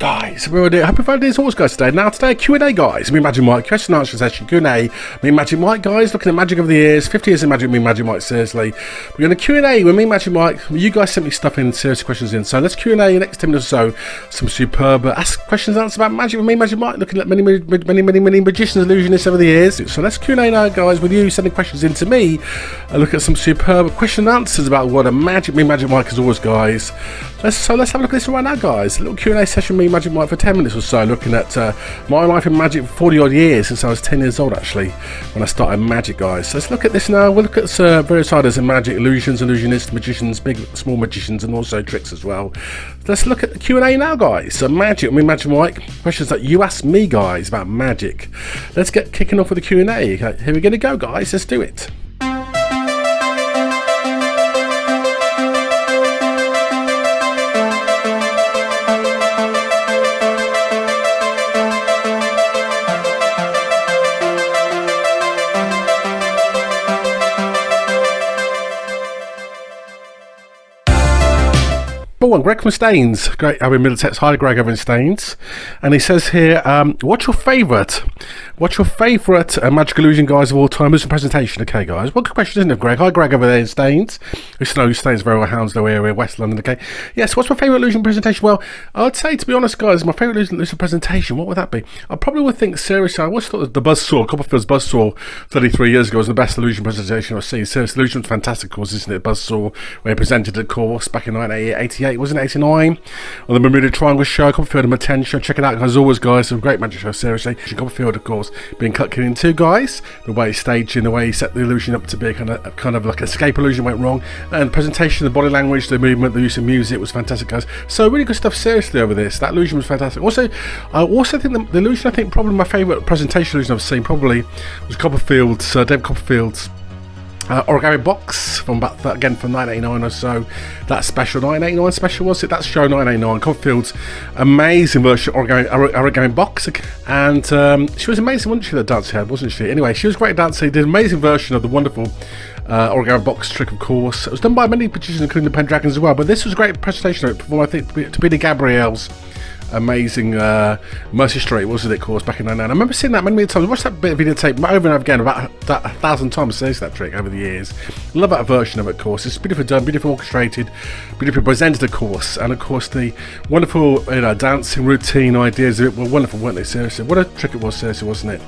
guys, we're doing happy Friday as always, guys. Today Q&A, guys. Me Magicalmike question and answer session Q&A. Me Magicalmike, guys, looking at magic over the years. 50 years in magic. Me Magicalmike, seriously. We're going to Q&A with me Magicalmike. You guys sent me stuff in, serious questions in. So let's Q&A next 10 minutes or so. Some superb ask questions and answers about magic with me Magicalmike. Looking at many magicians, illusionists over the years. So let's Q&A now, guys, with you sending questions in to me. Look at some superb question and answers about what a magic me Magicalmike as always, guys. Let's have a look at this right now, guys. A little Q&A session with me Magicalmike for 10 minutes or so, looking at my life in magic for 40 odd years, since I was 10 years old actually when I started magic, guys. So let's look at this now. We'll look at various ideas in magic, illusions, illusionists, magicians, big, small magicians, and also tricks as well. Let's look at the Q&A now, guys. So magic, me Magicalmike, questions that you asked me, guys, about magic. Let's get kicking off with the Q&A. Here we're going to go, guys. Let's do it. One, Greg from Staines, great having Middlesex. Hi, Greg over in Staines, and he says here, what's your favourite magic illusion, guys, of all time? As a presentation, okay, guys. What good question, isn't it, Greg? Hi, Greg over there in Staines. We know Staines very well, Hounslow area, West London. Okay, yes. What's my favourite illusion presentation? Well, I'd say, to be honest, guys, my favourite illusion presentation. What would that be? I probably would think seriously. I always thought that the Buzzsaw, Copperfield's Buzzsaw, 33 years ago, was the best illusion presentation I've seen. Seriously, illusion was fantastic, of course, isn't it? Buzzsaw, where he presented the course back in 1988. Wasn't it 89 on the Bermuda Triangle show, Copperfield and Ten show. Check it out, as always, guys. Some great magic show, seriously. Copperfield, of course, being cut in two, guys. The way he staged in, the way he set the illusion up to be a kind of like escape illusion went wrong, and the presentation, the body language, the movement, the use of music was fantastic, guys. So really good stuff, seriously, over this. That illusion was fantastic. Also, I also think the illusion, I think probably my favourite presentation illusion I've seen probably was Copperfield's, David Copperfield's Origami Box from about again from 1989 or so. That special 1989 special, was it? That show 1989. Copperfield's amazing version of Origami Box, and she was amazing, wasn't she? The dance she had, wasn't she? Anyway, she was great dancer. Did an amazing version of the wonderful Origami Box trick, of course. It was done by many magicians, including the Pendragons as well. But this was a great presentation of it, performed, I think, to be the Gabrielle's amazing Mercy Street, wasn't it, of course, back in 99. I remember seeing that many times. I watched that bit of videotape over and over again, about that 1,000 times since that trick over the years. Love that version of it, of course. It's beautifully done, beautifully orchestrated, beautifully presented, of course, and of course the wonderful dancing routine ideas of it were wonderful, weren't they? Seriously, what a trick it was, seriously, wasn't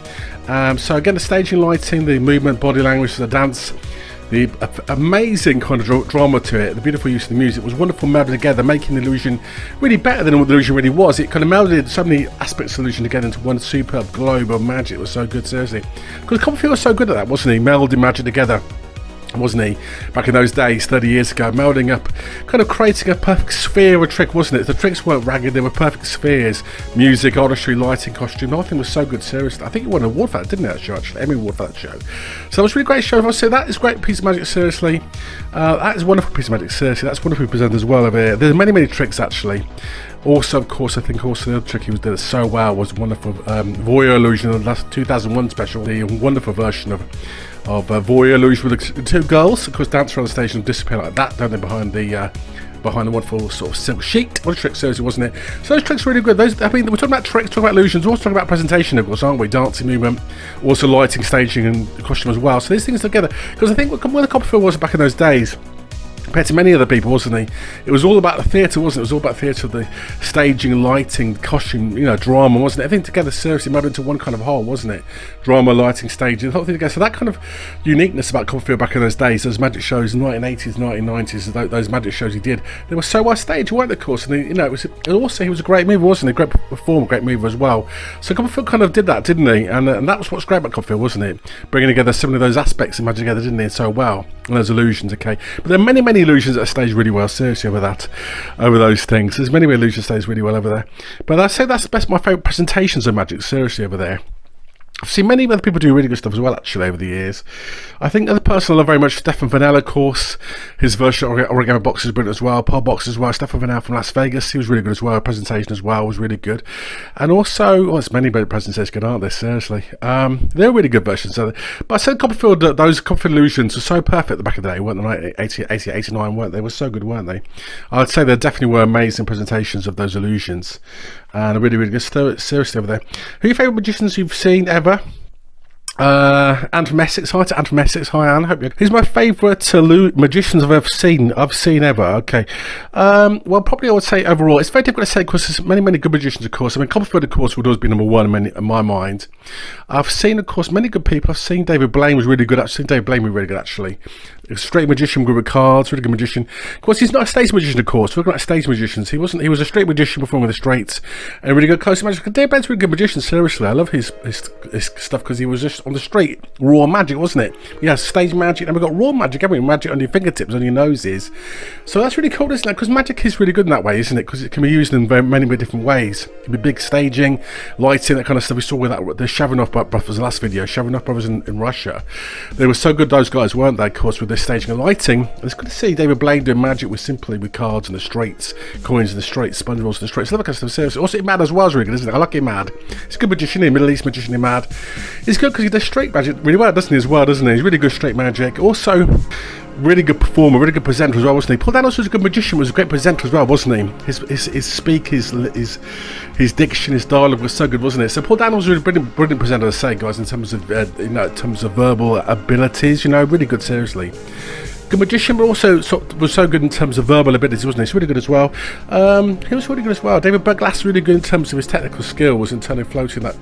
it? So again, the staging, lighting, the movement, body language, the dance, the amazing kind of drama to it, the beautiful use of the music was wonderful, melded together, making the illusion really better than what the illusion really was. It kind of melded so many aspects of the illusion together into one superb globe of magic. It was so good, seriously. Because Copperfield was so good at that, wasn't he? Melding magic together, wasn't he, back in those days, 30 years ago, melding up, kind of creating a perfect sphere of a trick, wasn't it? The tricks weren't ragged, they were perfect spheres. Music, artistry, lighting, costume, the whole thing was so good, seriously. I think it won an award for that, didn't it, that show, actually? Emmy Award for that show. So it was a really great show. I say that is a great piece of magic, seriously. That is a wonderful piece of magic, seriously. That's wonderfully presented as well over here. There's many tricks, actually. Also, of course, I think also the other trick he did it so well was wonderful Voyeur Illusion, the last 2001 special, the wonderful version of Voyeur Illusion with the two girls, of course, dance around the station and disappear like that, don't they, behind the wonderful sort of silk sheet. What a trick, seriously, wasn't it? So those tricks are really good. Those, I mean, we're talking about tricks, talking about illusions, we're also talking about presentation, of course, aren't we? Dancing, movement, also lighting, staging, and costume as well. So these things together, because I think when the Copperfield was back in those days, compared to many other people, wasn't he? It was all about the theatre, wasn't it? It was all about theatre, the staging, lighting, costume, drama, wasn't it? Everything together, seriously, melded into one kind of whole, wasn't it? Drama, lighting, staging, the whole thing together. So that kind of uniqueness about Copperfield back in those days, those magic shows, 1980s, 1990s, those magic shows he did, they were so well staged, weren't they, of course? And it was, and also he was a great mover, wasn't he? Great performer, great mover as well. So Copperfield kind of did that, didn't he? And that was what's great about Copperfield, wasn't it? Bringing together some of those aspects of magic together, didn't he? So well, and those illusions, okay? But there are many illusions that are staged really well, seriously, over those things. There's many illusions staged really well over there. But I'd say that's my favourite presentations of magic, seriously, over there. I've seen many other people do really good stuff as well, actually, over the years. I think other person I love very much, Stefan Vanella, of course. His version of Origami Box is brilliant as well. Pole Box as well. Stefan Vanella from Las Vegas, he was really good as well. Presentation as well was really good. And also, there's many better presentations good, aren't there? Seriously. They're really good versions. But I said Copperfield, those Copperfield illusions were so perfect at the back of the day, weren't they? 88, 89, weren't they? They were so good, weren't they? I'd say there definitely were amazing presentations of those illusions. And really, really good. Seriously over there. Who are your favourite magicians you've seen ever? Anne from Essex. Hi to Anne from Essex. Hi Anne, hope you're... Who's my favourite magicians I've ever seen? Ever. Okay. Well, probably I would say overall, it's very difficult to say because there's many good magicians, of course. I mean, Copperfield, of course, would always be number one in my mind. I've seen, of course, many good people. I've seen David Blaine was really good. I've seen David Blaine was really good, actually. A straight magician, good with cards, really good magician. Of course, he's not a stage magician, of course. We're looking at stage magicians. He wasn't. He was a straight magician performing with the straights and really good close magic. David Blaine's a really good magician. Seriously, I love his stuff because he was just on the straight, raw magic, wasn't it? Yeah, stage magic. And we've got raw magic, haven't we? Magic on your fingertips, on your noses. So that's really cool, isn't it? Because magic is really good in that way, isn't it? Because it can be used in many different ways. It can be big staging, lighting, that kind of stuff. We saw with that the Shavanov brothers, the last video, Shavanov brothers in Russia. They were so good, those guys, weren't they? Of course, with their staging and lighting. It's good to see David Blaine doing magic with cards and the straights, coins and the straights, sponge rolls and the straights. I love that kind of stuff, seriously. Also, Mad as well is really good, isn't it? I like him Mad. He's a good magician, Middle East magician, Mad. He's good because he does straight magic really well, doesn't he, as well, doesn't he? He's really good straight magic. Also, really good performer, really good presenter as well, wasn't he? Paul Daniels was a good magician, was a great presenter as well, wasn't he? His speak, his diction, his dialogue was so good, wasn't it? So Paul Daniels was a brilliant presenter, as I say, guys, in terms of in terms of verbal abilities, really good, seriously. Good magician, but also was so good in terms of verbal abilities, wasn't he? He's really good as well. He was really good as well. David Berglas really good in terms of his technical skills and floating that.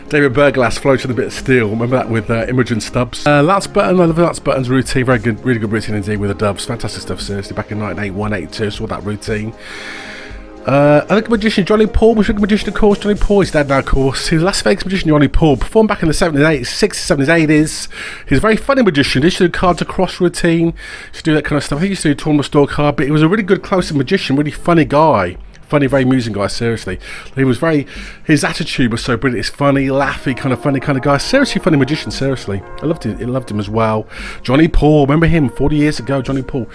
David Berglas floated a bit of steel. Remember that with Imogen Stubbs. Lance Button, I love Lance Button's routine. Very good, really good routine indeed with the Dubs. Fantastic stuff, seriously. Back in 1981, 82, saw that routine. I think magician Johnny Paul was a good magician, of course. Johnny Paul is dead now, of course. He was a Las Vegas magician, Johnny Paul. Performed back in the 70s, 80s, 60s, 70s, 80s. He's a very funny magician. He used to do cards across routine. He used to do that kind of stuff. He used to do tournament store card, but he was a really good, close magician, really funny guy. Funny, very amusing guy, seriously. He was his attitude was so brilliant. He's funny, laughy, funny kind of guy. Seriously funny magician, seriously. I loved him as well. Johnny Paul, remember him 40 years ago, Johnny Paul.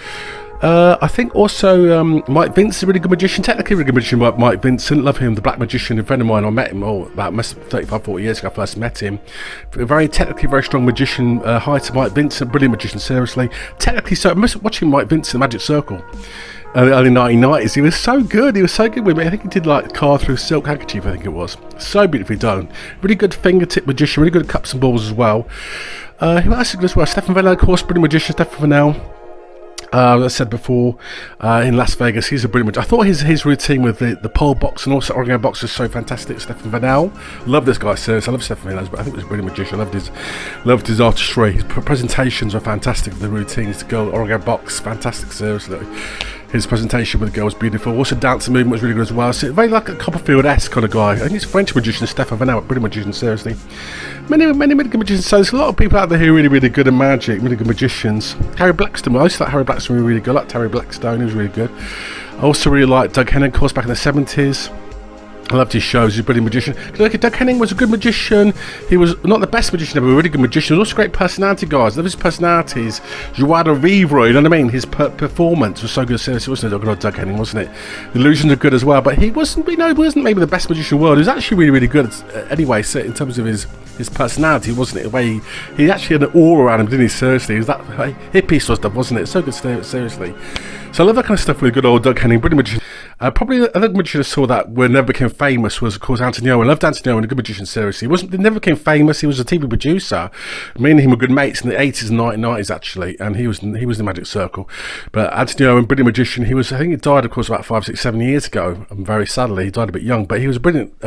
I think also Mike Vincent is a really good magician, technically a really good magician. Mike Vincent, love him, the black magician. A friend of mine, I met him about 35-40 years ago. I first met him. Very technically very strong magician. Hi to Mike Vincent, brilliant magician, seriously. Technically, so I must watching Mike Vincent, Magic Circle. Early 1990s, he was so good. He was so good with me. I think he did like card through silk handkerchief. I think it was so beautifully done. Really good fingertip magician. Really good at cups and balls as well. Who else is good as well? Stefan Vanella, of course, brilliant magician. Stefan Vanella. As I said before, in Las Vegas, he's a brilliant magician. I thought his routine with the pole box and also Origami Box was so fantastic. Stefan Vanella, love this guy, seriously. I love Stefan Vanella, but I think he was a brilliant magician. I loved his artistry. His presentations were fantastic. The routines, the girl Origami Box, fantastic, seriously. His presentation with the girl was beautiful. Also, dancing movement was really good as well. So, very like a Copperfield-esque kind of guy. I think he's a French magician, Stefan Vanella, brilliant magician, seriously. Many good magicians. So, there's a lot of people out there who are really good at magic, really good magicians. Harry Blackstone, I used to like Harry Blackstone, really good. I liked Harry Blackstone, he was really good. I also really liked Doug Henning, of course, back in the 70s. I loved his shows. He's a brilliant magician. Doug Henning was a good magician. He was not the best magician ever, but a really good magician. He was also a great personality, guys. I love his personalities. Joie de vivre, you know what I mean? His performance was so good, seriously, wasn't it? Doug Henning, wasn't it? The illusions are good as well, but he wasn't maybe the best magician in the world. He was actually really, really good anyway, so in terms of his personality, wasn't it? The way he actually had an aura around him, didn't he? Seriously, he was that hippie sort of stuff, wasn't it? So good, seriously. So I love that kind of stuff with good old Doug Henning, brilliant magician. Probably the other magician I saw that never became famous was, of course, Anthony Owen. I loved Anthony Owen, a good magician, seriously. He never became famous. He was a TV producer. Me and him were good mates in the 80s and 1990s, actually, and he was in the Magic Circle. But Anthony Owen, brilliant magician. I think he died, of course, about 5, 6, 7 years ago, and very sadly, he died a bit young, but he was a brilliant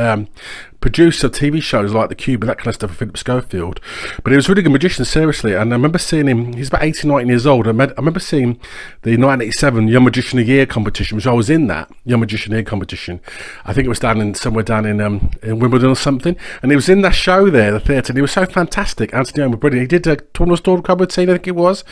producer of TV shows like The Cube and that kind of stuff for Philip Schofield. But he was a really good magician, seriously, and I remember seeing him, he's about 18, 19 years old. I remember seeing the 1987 Young Magician of the Year competition, which I was in that Young Magician of the Year competition. I think it was somewhere down in Wimbledon or something, and he was in that show there, the theatre, and he was so fantastic. Anthony Owen was brilliant. He did a tournament store card routine, I think it was.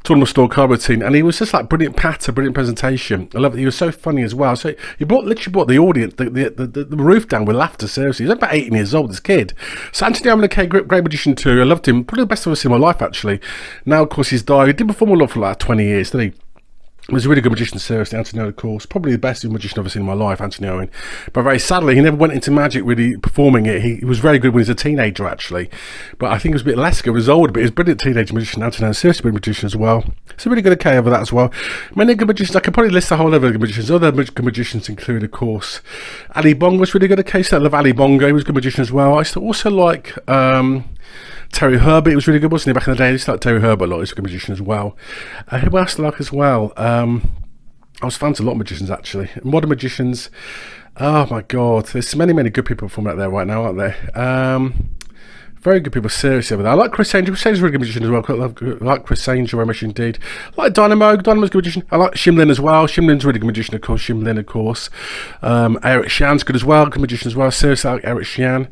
Tournament store card routine, and he was just like brilliant patter, brilliant presentation. I love it. He was so funny as well. So he literally brought the audience, the roof down with laughter, seriously. was about 18 years old, this kid. So Anthony Owen, okay, great magician too. I loved him. Probably the best I've ever seen in my life, actually. Now, of course, he's died. He did perform a lot for like 20 years, didn't he? He was a really good magician, seriously, Anthony Owen, of course. Probably the best magician I've ever seen in my life, Anthony Owen. But very sadly, he never went into magic really performing it. He was very good when he was a teenager, actually. But I think he was a bit less good when he was older, but he was a brilliant teenage magician. Anthony Owen, seriously good magician as well. So really good okay over that as well. Many good magicians, I could probably list a whole lot of good magicians. Other good magicians include, of course, Ali Bong was really good okay. So I love Ali Bongo, he was a good magician as well. I used to also like Terry Herbert, he was really good, wasn't he, back in the day? I used to like Terry Herbert a lot, he's a good magician as well. Who else do I like as well? I was fans of a lot of magicians, actually. Modern magicians, oh my god, there's many good people performing out there right now, aren't there? Very good people, seriously, over there. I like Criss Angel. Criss Angel's a really good magician as well. I like Criss Angel very much indeed. I like Dynamo. Dynamo's a good magician. I like Shim Lin as well. Shim Lin's a really good magician, of course. Shim Lin, of course. Eric Xian's good as well. Good magician as well. Seriously, I like Eric Xian.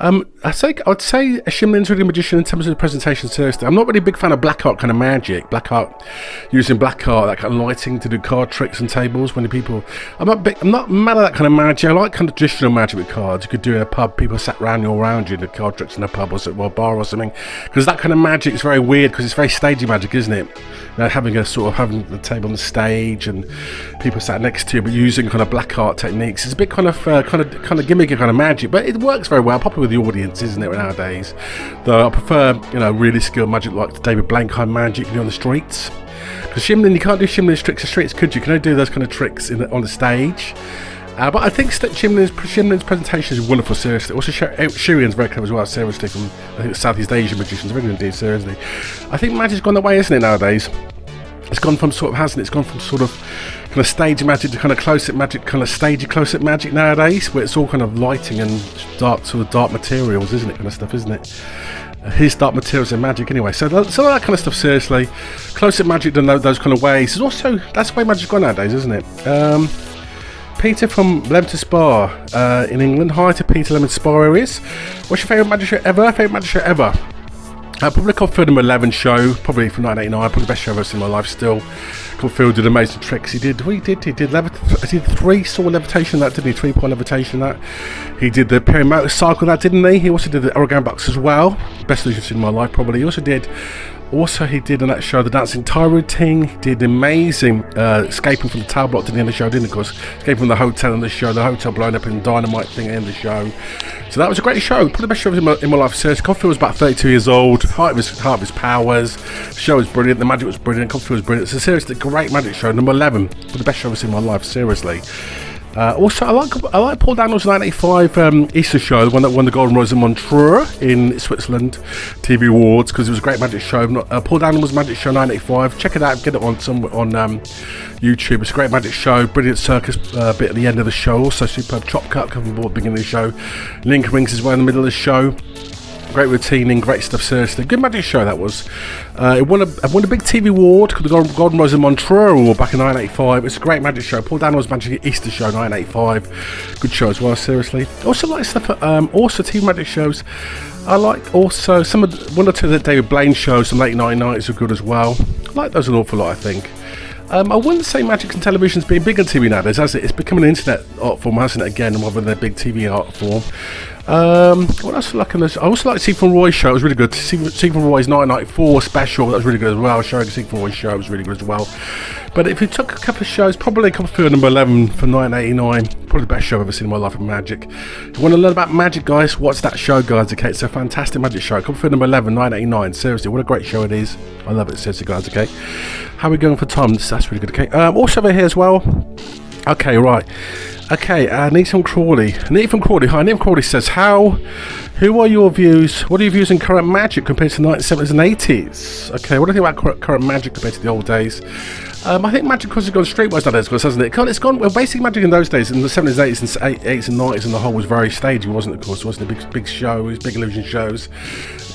I'd say Shim Lin's a really good magician in terms of the presentation, seriously. I'm not really a big fan of black art kind of magic. Black art, using black art, that kind of lighting to do card tricks and tables. When the people, I'm not mad at that kind of magic. I like kind of traditional magic with cards. You could do in a pub. People sat around you, the card tricks in a pub or a bar or something, because that kind of magic is very weird, because it's very stagey magic, isn't it? Having the table on the stage and people sat next to you, but using kind of black art techniques. It's a bit kind of gimmicky kind of magic, but it works very well, popular with the audience, isn't it, nowadays? Though I prefer, really skilled magic like the David Blaine kind of magic you do on the streets. Because Shim Lin, you can't do Shim Lin's tricks on the streets, could you? Can I do those kind of tricks on the stage? But I think Shim Lin's presentation is wonderful, seriously. Also, Shurian's very clever as well, seriously, from I think Southeast Asian magicians. Very good indeed, seriously. I think magic's gone that way, isn't it, nowadays? It's gone from it's gone from sort of kind of stagey magic to kind of close-up magic, kind of stagey close-up magic nowadays, where it's all kind of lighting and dark materials, isn't it, kind of stuff, isn't it? His dark materials and magic anyway, so that kind of stuff, seriously. Close-up magic done those kind of ways. That's the way magic's gone nowadays, isn't it? Peter from Leamington Spa in England. Hi to Peter, Leamington Spa areas. What's your favourite magic show ever? Probably Copperfield number 11 show, probably from 1989, probably the best show I've ever seen in my life still. Copperfield did amazing tricks. He did 3 saw levitation that, didn't he? 3-point levitation that. He did the Perry motorcycle that, didn't he? He also did the Origami Box as well. Best illusion I've seen in my life, probably. He did on that show the dancing tie routine. He did amazing escaping from the tower block to the end of the show, didn't he? Of course, escaping from the hotel in the show, the hotel blown up in dynamite thing at the end of the show. So that was a great show, probably the best show in my life. Seriously, Copperfield was about 32 years old, height of his powers. The show was brilliant, the magic was brilliant, Copperfield was brilliant. So seriously, great magic show, number 11, probably the best show I've ever seen in my life, seriously. Also, I like Paul Daniels' 1985 Easter show, the one that won the Golden Rose in Montreux in Switzerland TV Awards, because it was a great magic show. Paul Daniels' magic show 1985. Check it out, get it on YouTube. It's a great magic show, brilliant circus bit at the end of the show. Also, superb chop cut coming aboard at the beginning of the show. Link rings as well in the middle of the show. Great routining, great stuff, seriously. Good magic show that was. It won a big TV award called the Golden Rose in Montreux Award back in 1985. It's a great magic show. Paul Daniels' Magic Easter Show 1985. Good show as well, seriously. Also like stuff, also TV magic shows. I like also one or two of the David Blaine shows from late 1990s are good as well. I like those an awful lot, I think. I wouldn't say magic and television's been big on TV nowadays, has it? It's become an internet art form, hasn't it, again, rather than a big TV art form. What else I like on this? I also like Stephen Roy's show, it was really good. Stephen Roy's 1994 special, that was really good as well. Showing Stephen Roy's show was really good as well. But if you took a couple of shows, probably Copperfield number 11 from 1989, probably the best show I've ever seen in my life of magic. If you want to learn about magic, guys, watch that show, guys, okay? It's a fantastic magic show. Copperfield number 11, 1989, seriously, what a great show it is. I love it, seriously, guys, okay? How are we going for time? That's really good, okay? Also over here as well. Okay, right. Okay, Nathan Crawley. Hi, Nathan Crawley says, who are your views, what are your views in current magic compared to the 1970s and 80s? Okay, what do you think about current magic compared to the old days? I think magic, because it's gone streetwise nowadays, hasn't it? It's gone, well, basically magic in those days, in the 70s, 80s and 90s, and the whole was very stagey, wasn't it, of course? Wasn't it? Big shows, big illusion shows,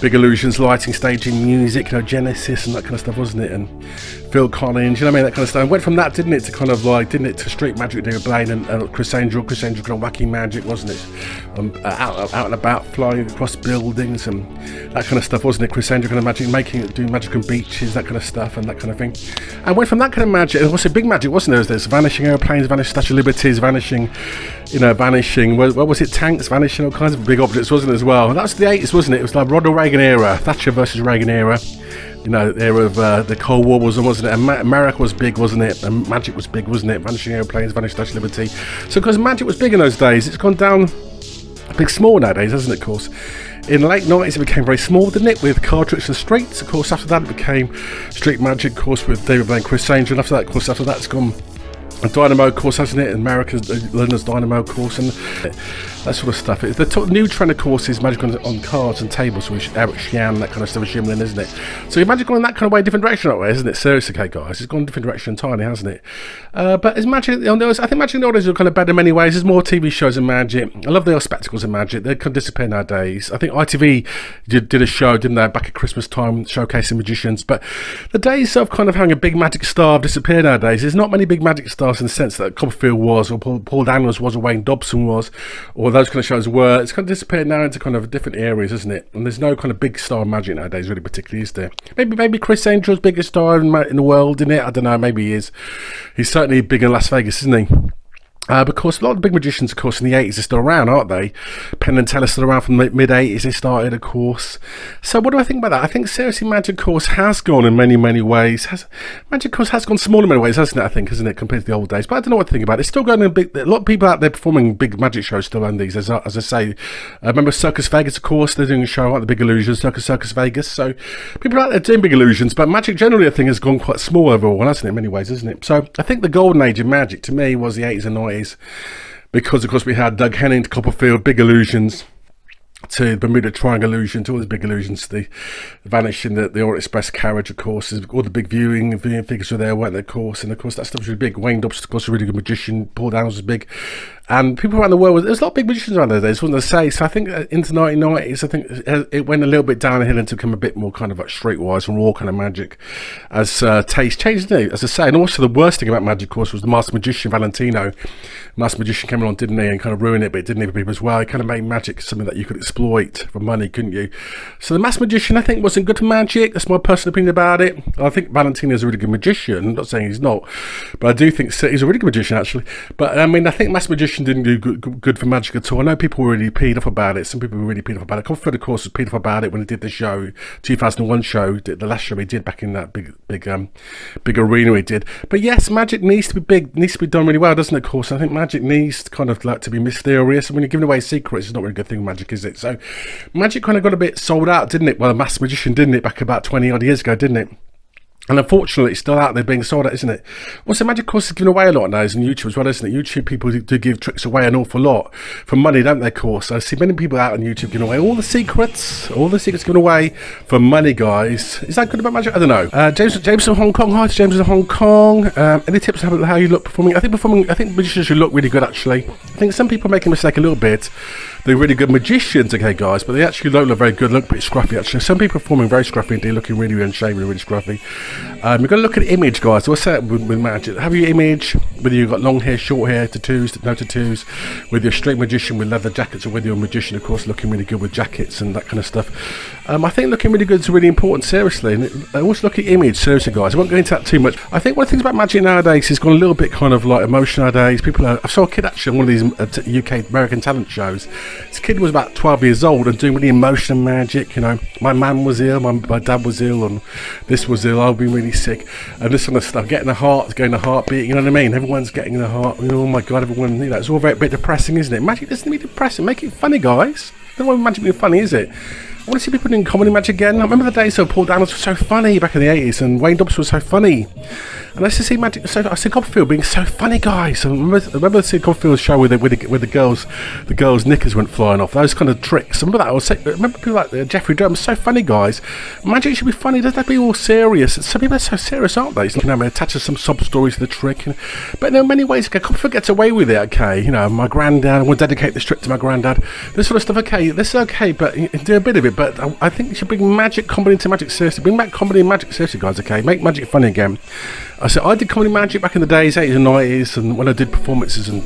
big illusions, lighting, staging, music, Genesis and that kind of stuff, wasn't it? And Phil Collins, you know what I mean, that kind of stuff. And went from that, didn't it, to kind of like, to street magic, David Blaine and Criss Angel kind of wacky magic, wasn't it? Out and about, fly flying across buildings and that kind of stuff, wasn't it? Criss Angel kind of magic, doing magic on beaches, that kind of stuff and that kind of thing. And went from that kind of magic, it was a big magic, wasn't there? There's vanishing airplanes, vanishing Statue of Liberties, vanishing, what was it, tanks, vanishing, all kinds of big objects, wasn't it, as well? And that was the 80s, wasn't it? It was like Ronald Reagan era, Thatcher versus Reagan era. The era of the Cold War wasn't it? And America was big, wasn't it? And magic was big, wasn't it? Vanishing airplanes, vanishing Statue of Liberty. So because magic was big in those days, it's gone down a big small nowadays, hasn't it, of course? In the late 90s it became very small, didn't it? With card tricks and streets. Of course, after that it became street magic, of course, with David Blaine, Criss Angel. And after that, it's gone. And Dynamo, of course, hasn't it? America's London's Dynamo, of course, and that sort of stuff. The new trend, of course, is magic on cards and tables with Eric Shian, that kind of stuff with Shim Lin, isn't it? So magic gone in that kind of way, different direction that way, isn't it? Seriously, okay, guys, it's gone in a different direction entirely, hasn't it? But is magic? I think magic nowadays are kind of better in many ways. There's more TV shows in magic. I love the spectacles in magic. They kind of disappear nowadays. I think ITV did a show, didn't they, back at Christmas time, showcasing magicians. But the days of kind of having a big magic star have disappeared nowadays. There's not many big magic stars in the sense that Copperfield was, or Paul Daniels was, or Wayne Dobson was, or those kind of shows were. It's kind of disappeared now into kind of different areas, isn't it? And there's no kind of big star magic nowadays, really, particularly, is there? Maybe Criss Angel's biggest star in the world, isn't it? I don't know, maybe he is. He's certainly big in Las Vegas, isn't he? Because a lot of the big magicians, of course, in the 80s are still around, aren't they? Penn and Teller's still around from the mid-80s, they started, of course. So what do I think about that? I think, seriously, magic, of course, has gone in many, many ways. Magic, of course, has gone small in many ways, hasn't it, I think, isn't it, compared to the old days? But I don't know what to think about it. It's still going in a lot of people out there performing big magic shows still on these, as I say. Remember Circus Vegas, of course, they're doing a show like the Big Illusions, Circus Vegas. So people out there doing big illusions, but magic generally, I think, has gone quite small overall, hasn't it, in many ways, isn't it? So I think the golden age of magic, to me, was the 80s and 90s. Because, of course, we had Doug Henning to Copperfield, big illusions, to Bermuda Triangle illusion, to all these big illusions, the vanishing, the Orient Express carriage, of course, all the big viewing figures were there, weren't they, of course, and of course that stuff was really big. Wayne Dobson, of course, a really good magician. Paul Daniels was big. And people around the world, there's a lot of big magicians around those days, wasn't there? So I think into the 1990s, I think it went a little bit downhill and to become a bit more kind of like streetwise and raw kind of magic as taste changed, didn't it? As I say, and also the worst thing about magic, of course, was the Master Magician Valentino. Master Magician came along, didn't he, and kind of ruined it, but it didn't for people as well. He kind of made magic something that you could exploit for money, couldn't you? So the Master Magician, I think, wasn't good for magic. That's my personal opinion about it. I think Valentino's a really good magician. I'm not saying he's not, but I do think he's a really good magician, actually. But I mean, I think Master Magician didn't do good for magic at all. I know people were really peed off about it. Some people were really peed off about it. Copperfield, of course, was peed off about it when he did the show, 2001 show, the last show he did back in that big arena he did. But yes, magic needs to be big, needs to be done really well, doesn't it, of course? I think magic needs to kind of like to be mysterious. And when you're giving away secrets, it's not really a good thing with magic, is it? So magic kind of got a bit sold out, didn't it? Well, the Master Magician, didn't it, back about 20 odd years ago, didn't it? And unfortunately, it's still out there being sold out, isn't it? Also, magic, of course, is giving away a lot nowadays on YouTube as well, isn't it? YouTube people do give tricks away an awful lot for money, don't they, of course? I see many people out on YouTube giving away all the secrets given away for money, guys. Is that good about magic? I don't know. James from Hong Kong. Hi to James in Hong Kong. Any tips on how you look performing? I think magicians should look really good, actually. I think some people make a mistake a little bit. They're really good magicians, okay, guys, but they actually don't look very good, look a bit scruffy, actually. Some people are performing very scruffy indeed, looking really unshaven, really scruffy. You've got to look at image, guys. What's that with magic? Have your image, whether you've got long hair, short hair, tattoos, no tattoos, whether you're a straight magician with leather jackets, or whether you're a magician, of course, looking really good with jackets and that kind of stuff. I think looking really good is really important, seriously. And also look at image, seriously, guys. I won't go into that too much. I think one of the things about magic nowadays is gone a little bit kind of like emotion nowadays. I saw a kid actually on one of these UK American talent shows. This kid was about 12 years old and doing really emotional magic, you know. My mum was ill, my dad was ill, and this was ill, I've been really sick, and this kind of stuff, getting the heartbeat, you know what I mean? Everyone's getting the heart, you know, oh my god, everyone, you know, it's all very a bit depressing, isn't it? Magic doesn't need to be depressing, make it funny, guys. I don't want magic being funny, is it? I want to see people doing comedy magic again. I remember the days of Paul Daniels was so funny back in the 80s, and Wayne Dobson was so funny. And I used to see magic. I see Copperfield being so funny, guys. I remember seeing Copperfield's show where the girls' knickers went flying off. Those kind of tricks. I remember that. I remember people like Jeffrey Durham. So funny, guys. Magic should be funny. Doesn't have to be all serious. Some people are so serious, aren't they? It's like, you know, attach some sub story to the trick. But there are many ways. Copperfield gets away with it. Okay, you know, my granddad. I want to dedicate this trick to my granddad. This sort of stuff. Okay, this is okay, but do a bit of it. But I think you should bring magic comedy into magic seriously. Bring back comedy and magic seriously, guys. Okay, make magic funny again. I did comedy magic back in the days, 80s and 90s, and when I did performances and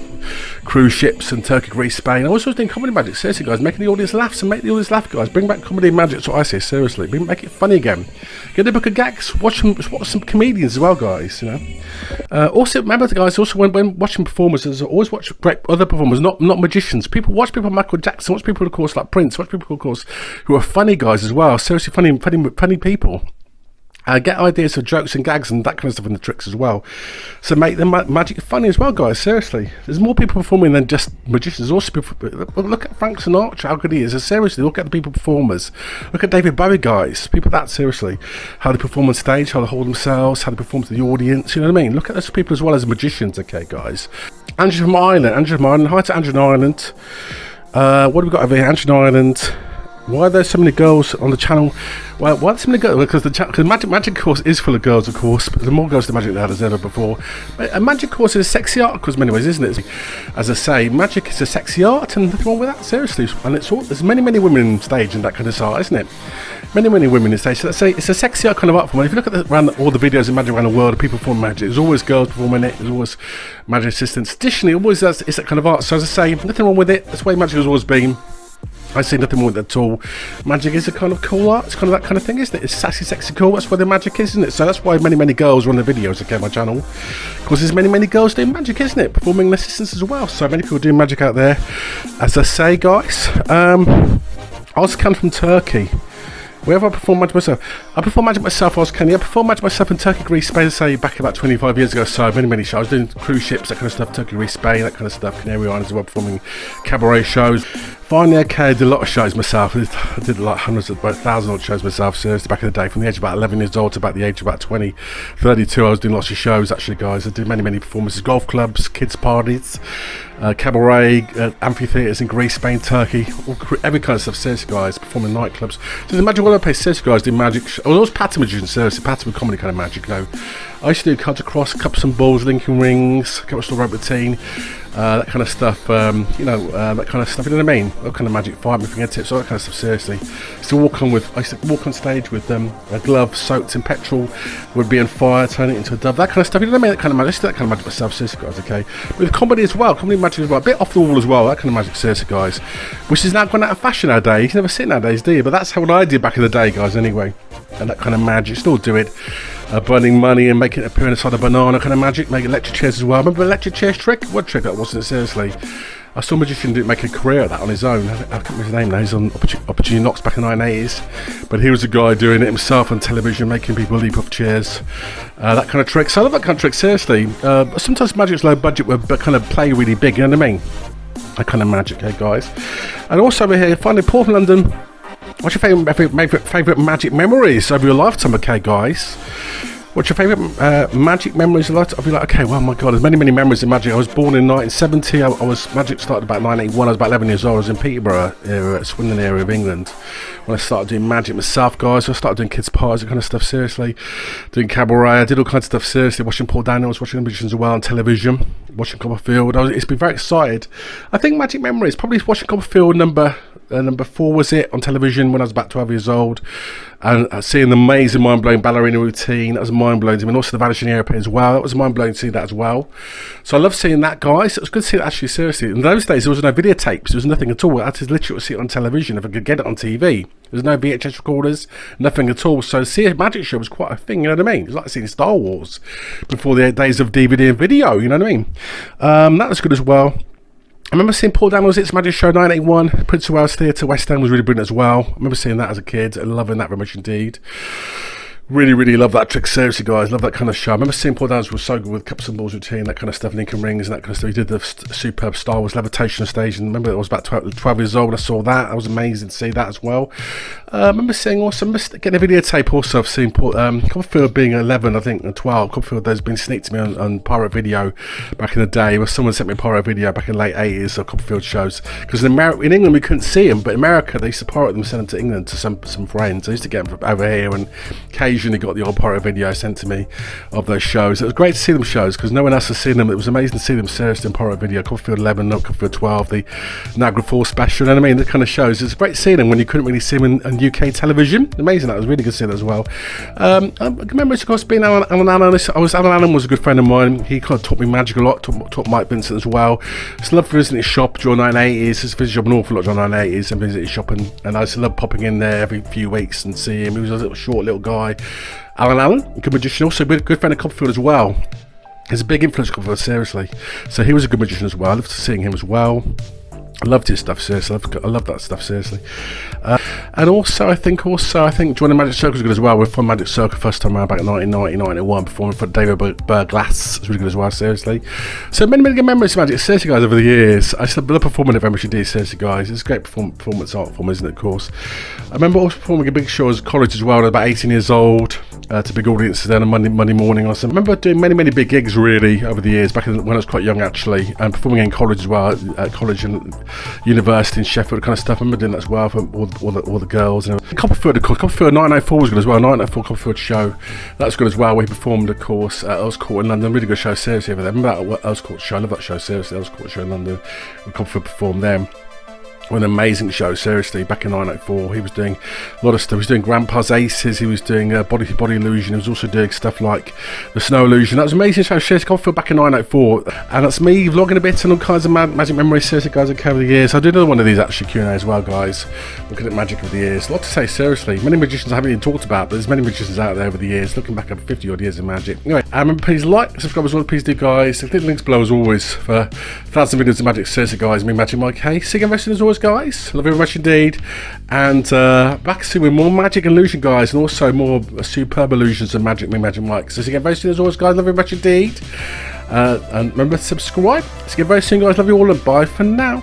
cruise ships and Turkey, Greece, Spain. I was always doing comedy magic, seriously guys, making the audience laugh, so make the audience laugh guys, bring back comedy and magic, that's what I say, seriously, make it funny again, get a book of gags, watch some comedians as well guys, you know. Also remember guys, also when watching performers, always watch great other performers, not magicians. People watch people like Michael Jackson, watch people of course like Prince, watch people of course who are funny guys as well, seriously funny people. Get ideas for jokes and gags and that kind of stuff in the tricks as well. So make the magic funny as well, guys. Seriously, there's more people performing than just magicians. There's also people. Look at Frank Sinatra, how good he is. Seriously, look at the people performers. Look at David Bowie, guys. People that seriously, how they perform on stage, how they hold themselves, how they perform to the audience. You know what I mean? Look at those people as well as magicians. Okay, guys. Angela from Ireland. Hi to Angela Ireland. What have we got over here? Angela Ireland. Why are there so many girls on the channel? Well, why are there so many girls? Because the magic course is full of girls, of course. But the more girls to magic now there's ever before. But a magic course is a sexy art course in many ways, isn't it? As I say, magic is a sexy art, and nothing wrong with that, seriously. And there's many women on stage in that kind of art, isn't it? Many women on stage. So let's say it's a sexy art kind of art form. If you look at all the videos of magic around the world, of people perform magic. There's always girls performing it. There's always magic assistants. Traditionally, always it's that kind of art. So as I say, nothing wrong with it. That's the way magic has always been. I see nothing wrong with it at all. Magic is a kind of cool art. It's kind of that kind of thing, isn't it? It's sassy, sexy, cool. That's why the magic is, isn't it? So that's why many girls run the videos, okay, my channel. Because there's many girls doing magic, isn't it? Performing assistants as well. So many people doing magic out there. As I say, guys, I also come from Turkey. Where have I performed magic myself? I performed magic myself, I performed magic myself in Turkey, Greece, Spain, say back about 25 years ago, so many shows. I was doing cruise ships, that kind of stuff, Turkey, Greece, Spain, that kind of stuff, Canary Islands as well, performing cabaret shows. Finally, okay, I did a lot of shows myself. I did like hundreds of, about 1,000 odd shows myself, seriously, back in the day, from the age of about 11 years old to about the age of about 20, 32, I was doing lots of shows, actually, guys. I did many performances, golf clubs, kids' parties, cabaret, amphitheatres in Greece, Spain, Turkey, every kind of stuff, seriously, guys, performing nightclubs. So the magic, what I play, seriously, guys, doing magic. I was always pattern magician, seriously, pattern comedy kind of magic, you know. I used to do cards across, cups and balls, linking rings, cups of rope routine, that kind of stuff, that kind of stuff, you know what I mean? What kind of magic, fight me fingertips, all that kind of stuff, seriously. I used to walk on stage with a glove soaked in petrol, would be on fire, turn it into a dove, that kind of stuff, you know what I mean? That kind of magic, I used to do that kind of magic myself, seriously, guys, okay? With comedy as well, comedy magic as well, a bit off the wall as well, that kind of magic, seriously, guys. Which is now gone out of fashion nowadays, you never see it nowadays, do you? But that's how I did back in the day, guys, anyway. And that kind of magic, still do it. Burning money and making it appear inside a banana kind of magic, making electric chairs as well. Remember the electric chairs trick? What trick that wasn't, seriously? I saw a magician make a career of that on his own. I can't remember his name now. He's on Opportunity Knocks back in the 1980s. But he was a guy doing it himself on television, making people leap off chairs. That kind of trick. So I love that kind of trick, seriously. Sometimes magic's low budget, but kind of play really big, you know what I mean? That kind of magic, hey guys. And also over here, finally, Port of London. What's your favourite magic memories over your lifetime, okay, guys? What's your favourite magic memories of your lifetime? I'll be like, okay, well, my God, there's many memories of magic. I was born in 1970. Magic started about 1981. I was about 11 years old. I was in Peterborough area, Swindon area of England, when I started doing magic myself, guys. I started doing kids' parties, that kind of stuff, seriously. Doing cabaret. I did all kinds of stuff, seriously. Watching Paul Daniels, watching the magicians as well on television. Watching Copperfield. It's been very excited. I think magic memories, probably watching Copperfield number 4 was it on television when I was about 12 years old, and seeing the amazing mind-blowing ballerina routine, that was mind-blowing to me, and also the vanishing airplane as well, that was mind-blowing to see that as well. So I love seeing that, guys. It was good to see it actually, seriously. In those days there was no videotapes, there was nothing at all. I had to literally see it on television if I could get it on TV. There was no VHS recorders, nothing at all. So to see a magic show was quite a thing, you know what I mean? It was like seeing Star Wars before the days of DVD and video, you know what I mean? That was good as well. I remember seeing Paul Daniels' It's Magic Show 981, Prince of Wales Theatre, West End was really brilliant as well. I remember seeing that as a kid and loving that very much indeed. Really love that trick, seriously, guys. Love that kind of show. I remember seeing Paul Daniels was so good with cups and balls routine, that kind of stuff, linking rings and that kind of stuff. He did the superb Star Wars levitation stage, and remember I was about 12 years old when I saw that. That was amazing to see that as well. I remember seeing also, getting a videotape also of seeing Copperfield being 11, I think, and 12. Copperfield has been sneaked to me on pirate video back in the day. Where someone sent me a pirate video back in the late 80s of Copperfield shows. Because in England we couldn't see them, but in America they used to pirate them and send them to England to some friends. I used to get them from over here, and occasionally occasionally got the old pirate video sent to me of those shows. It was great to see them shows because no one else has seen them. It was amazing to see them seriously in pirate video. Copperfield 11, not Copperfield 12, the Niagara Falls special, you know what I mean? The kind of shows. It's great seeing them when you couldn't really see them in UK television. Amazing, that was really good to see that as well. I remember, of course, being Alan Allen. Alan Allen was a good friend of mine. He kind of taught me magic a lot, taught Mike Vincent as well. Just loved visiting his shop during the 1980s. Just visited his shop an awful lot during the 1980s and visited his shop, and I just loved popping in there every few weeks and see him. He was a little short little guy. Alan Allen, good magician, also a good friend of Copperfield as well. He's a big influence on Copperfield, seriously. So he was a good magician as well. I loved seeing him as well. I loved his stuff, seriously. I love that stuff, seriously. And also, I think joining Magic Circle was good as well. We were from Magic Circle first time around back in 1991, performing for David Berglas. It was really good as well, seriously. So many good memories of Magic, seriously, guys, over the years. I still love performing at MHD, seriously, guys. It's a great performance art form, isn't it, of course. I remember also performing a big show as college as well. I was about 18 years old, to big audiences then on Monday morning. I remember doing many big gigs, really, over the years, back when I was quite young, actually, and performing in college as well, at college and university in Sheffield, kind of stuff. I remember doing that as well for all the girls. And Copperfield 1904 was good as well. 1904 Copperfield show, that was good as well. We performed, of course, at Earl's Court in London. Really good show, seriously, over there. Remember that Earl's Court show? I love that show, seriously. Earl's Court show in London. Copperfield performed there. An amazing show, seriously. Back in 1984, he was doing a lot of stuff. He was doing Grandpa's Aces, he was doing Body to Body Illusion, he was also doing stuff like the Snow Illusion. That was an amazing show, seriously. Copperfield back in 1984, and that's me vlogging a bit and all kinds of magic memories, seriously, guys, over the years. I'll do another one of these actually Q&A as well, guys, looking at magic over the years. A lot to say, seriously. Many magicians I haven't even talked about, but there's many magicians out there over the years, looking back at 50 odd years of magic. Anyway, remember, please like, subscribe as well, please do, guys. Click the links below as always for 1,000 videos of magic, seriously, guys. Me, Magicalmike. Hey, see you again very soon as always, guys. Love you very much indeed, and back soon with more magic and illusion, guys, and also more superb illusions of magic. Me, Magicalmike. So see you again very soon as always, guys. Love you very much indeed, and remember to subscribe. See you again very soon, guys. Love you all, and bye for now.